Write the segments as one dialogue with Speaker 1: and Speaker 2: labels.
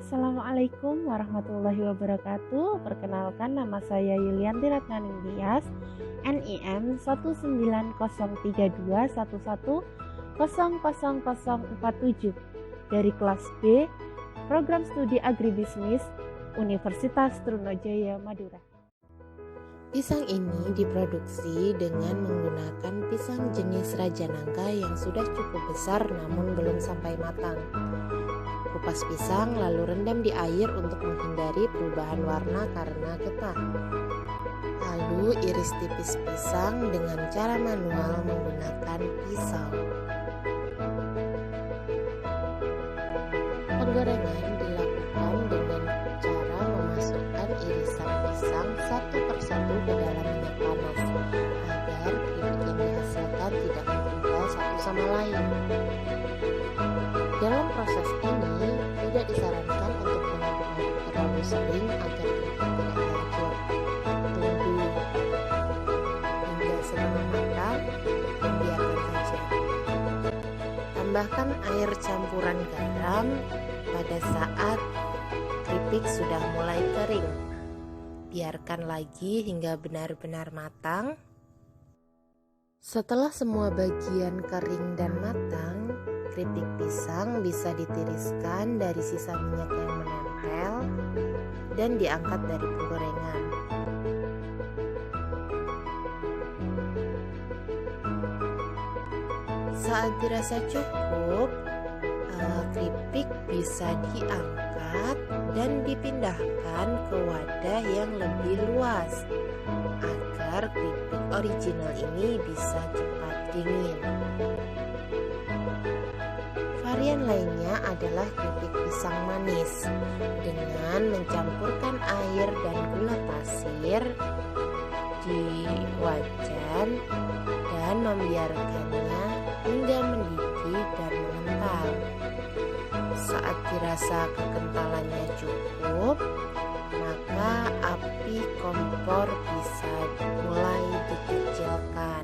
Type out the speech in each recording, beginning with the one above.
Speaker 1: Assalamualaikum warahmatullahi wabarakatuh. Perkenalkan, nama saya Yulianti Ratnaning Tias, NIM 1903211000047 dari kelas B, Program Studi Agribisnis, Universitas Trunajaya, Madura.
Speaker 2: Pisang ini diproduksi dengan menggunakan pisang jenis Raja Nangka yang sudah cukup besar namun belum sampai matang. Kupas pisang lalu rendam di air untuk menghindari perubahan warna karena getah. Lalu iris tipis pisang dengan cara manual menggunakan pisau. Penggorengan dilakukan dengan cara memasukkan irisan pisang satu persatu ke dalam minyak panas agar keripik yang dihasilkan tidak menempel satu sama lain. Dalam proses ini tidak disarankan untuk mengaduk-aduk terlalu sering agar keripik tidak hancur. Tunggu hingga setengah matang dan biarkan saja. Tambahkan air campuran garam pada saat keripik sudah mulai kering. Biarkan lagi hingga benar-benar matang. Setelah semua bagian kering dan matang, keripik pisang bisa ditiriskan dari sisa minyak yang menempel dan diangkat dari penggorengan. Saat dirasa cukup, keripik bisa diangkat dan dipindahkan ke wadah yang lebih luas agar keripik original ini bisa cepat dingin. Varian lainnya adalah keripik pisang manis dengan mencampurkan air dan gula pasir di wajan dan membiarkannya hingga mendidih dan mengental. Saat dirasa kekentalannya cukup, maka api kompor bisa mulai dikecilkan.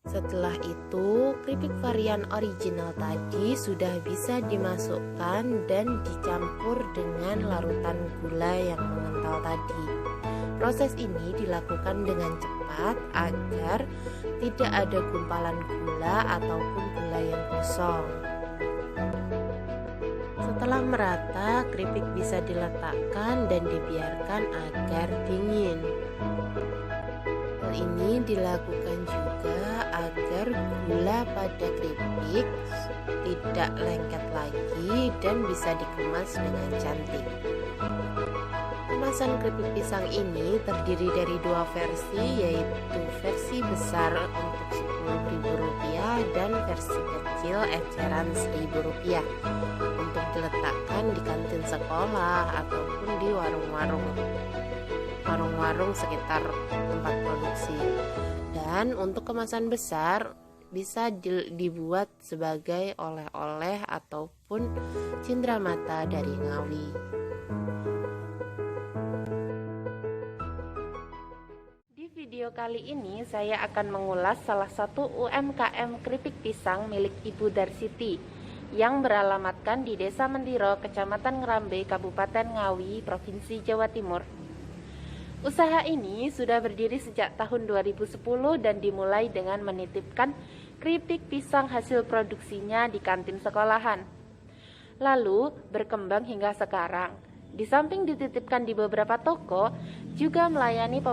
Speaker 2: Setelah itu, keripik varian original tadi sudah bisa dimasukkan dan dicampur dengan larutan gula yang mengental tadi. Proses ini dilakukan dengan cepat agar tidak ada gumpalan gula ataupun gula yang kosong. Setelah merata, keripik bisa diletakkan dan dibiarkan agar dingin. Hal ini dilakukan juga agar gula pada keripik tidak lengket lagi dan bisa dikemas dengan cantik. Kemasan keripik pisang ini terdiri dari dua versi, yaitu versi besar untuk Rp10.000 dan versi kecil eceran Rp1.000 untuk diletakkan di kantin sekolah ataupun di warung-warung sekitar tempat produksi. Dan untuk kemasan besar bisa dibuat sebagai oleh-oleh ataupun cindramata dari Ngawi.
Speaker 1: Di video kali ini saya akan mengulas salah satu UMKM keripik pisang milik Ibu Darsiti yang beralamatkan di Desa Mendiro, Kecamatan Ngerambe, Kabupaten Ngawi, Provinsi Jawa Timur. Usaha ini sudah berdiri sejak tahun 2010 dan dimulai dengan menitipkan keripik pisang hasil produksinya di kantin sekolahan. Lalu berkembang hingga sekarang. Di samping dititipkan di beberapa toko, juga melayani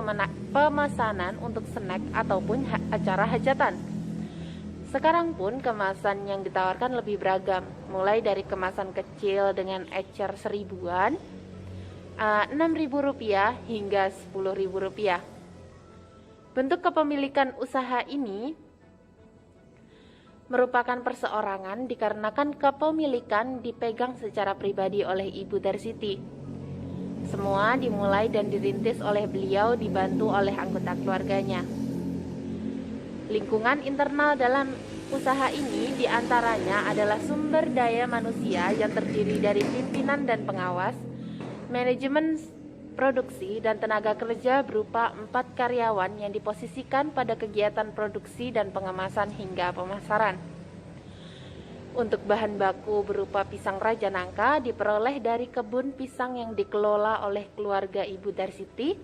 Speaker 1: pemesanan untuk snack ataupun acara hajatan. Sekarang pun kemasan yang ditawarkan lebih beragam, mulai dari kemasan kecil dengan ecer seribuan, Rp6.000 hingga Rp10.000. Bentuk kepemilikan usaha ini merupakan perseorangan dikarenakan kepemilikan dipegang secara pribadi oleh Ibu Darsiti. Semua dimulai dan dirintis oleh beliau dibantu oleh anggota keluarganya. Lingkungan internal dalam usaha ini diantaranya adalah sumber daya manusia yang terdiri dari pimpinan dan pengawas, manajemen produksi dan tenaga kerja berupa 4 karyawan yang diposisikan pada kegiatan produksi dan pengemasan hingga pemasaran. Untuk bahan baku berupa pisang raja nangka diperoleh dari kebun pisang yang dikelola oleh keluarga Ibu Darsiti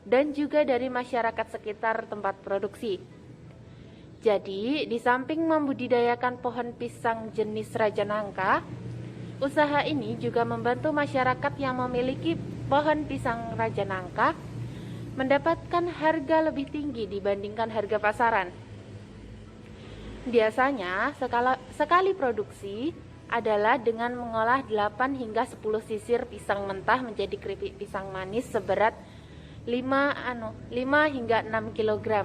Speaker 1: dan juga dari masyarakat sekitar tempat produksi. Jadi, di samping membudidayakan pohon pisang jenis raja nangka, usaha ini juga membantu masyarakat yang memiliki pohon pisang raja nangka mendapatkan harga lebih tinggi dibandingkan harga pasaran. Biasanya, sekali produksi adalah dengan mengolah 8 hingga 10 sisir pisang mentah menjadi keripik pisang manis seberat 5 hingga 6 kg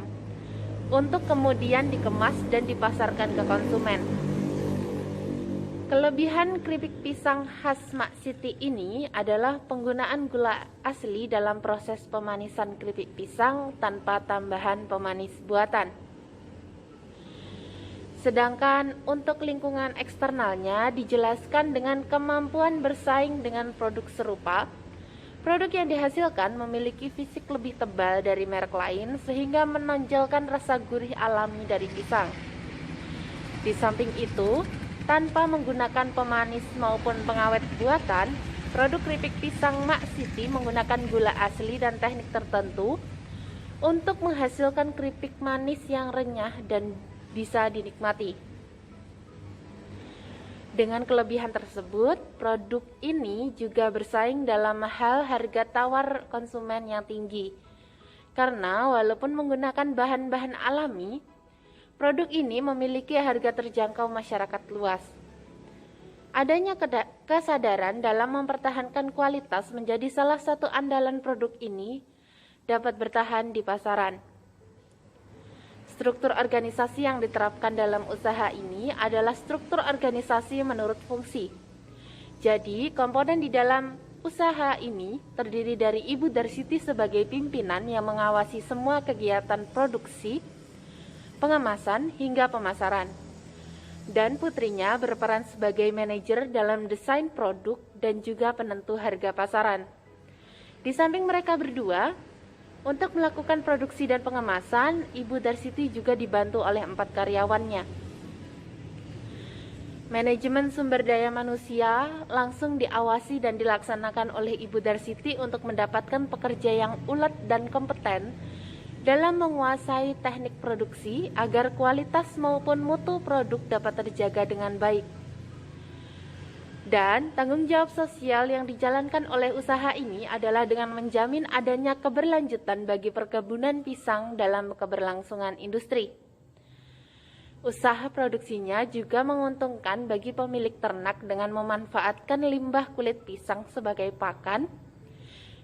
Speaker 1: untuk kemudian dikemas dan dipasarkan ke konsumen. Kelebihan keripik pisang khas Mak Siti ini adalah penggunaan gula asli dalam proses pemanisan keripik pisang tanpa tambahan pemanis buatan. Sedangkan untuk lingkungan eksternalnya dijelaskan dengan kemampuan bersaing dengan produk serupa. Produk yang dihasilkan memiliki fisik lebih tebal dari merek lain sehingga menonjolkan rasa gurih alami dari pisang. Di samping itu, tanpa menggunakan pemanis maupun pengawet buatan, produk keripik pisang Mak Siti menggunakan gula asli dan teknik tertentu untuk menghasilkan keripik manis yang renyah dan bisa dinikmati. Dengan kelebihan tersebut, produk ini juga bersaing dalam hal harga tawar konsumen yang tinggi. Karena walaupun menggunakan bahan-bahan alami, produk ini memiliki harga terjangkau masyarakat luas. Adanya kesadaran dalam mempertahankan kualitas menjadi salah satu andalan produk ini dapat bertahan di pasaran. Struktur organisasi yang diterapkan dalam usaha ini adalah struktur organisasi menurut fungsi. Jadi, komponen di dalam usaha ini terdiri dari Ibu Darsiti sebagai pimpinan yang mengawasi semua kegiatan produksi, pengemasan, hingga pemasaran. Dan putrinya berperan sebagai manajer dalam desain produk dan juga penentu harga pasaran. Di samping mereka berdua, untuk melakukan produksi dan pengemasan, Ibu Darsiti juga dibantu oleh 4 karyawannya. Manajemen sumber daya manusia langsung diawasi dan dilaksanakan oleh Ibu Darsiti untuk mendapatkan pekerja yang ulet dan kompeten dalam menguasai teknik produksi agar kualitas maupun mutu produk dapat terjaga dengan baik. Dan tanggung jawab sosial yang dijalankan oleh usaha ini adalah dengan menjamin adanya keberlanjutan bagi perkebunan pisang dalam keberlangsungan industri. Usaha produksinya juga menguntungkan bagi pemilik ternak dengan memanfaatkan limbah kulit pisang sebagai pakan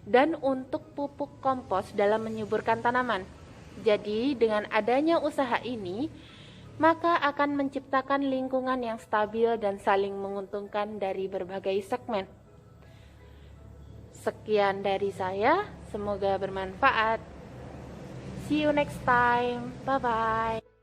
Speaker 1: dan untuk pupuk kompos dalam menyuburkan tanaman. Jadi, dengan adanya usaha ini, maka akan menciptakan lingkungan yang stabil dan saling menguntungkan dari berbagai segmen. Sekian dari saya, semoga bermanfaat. See you next time. Bye-bye.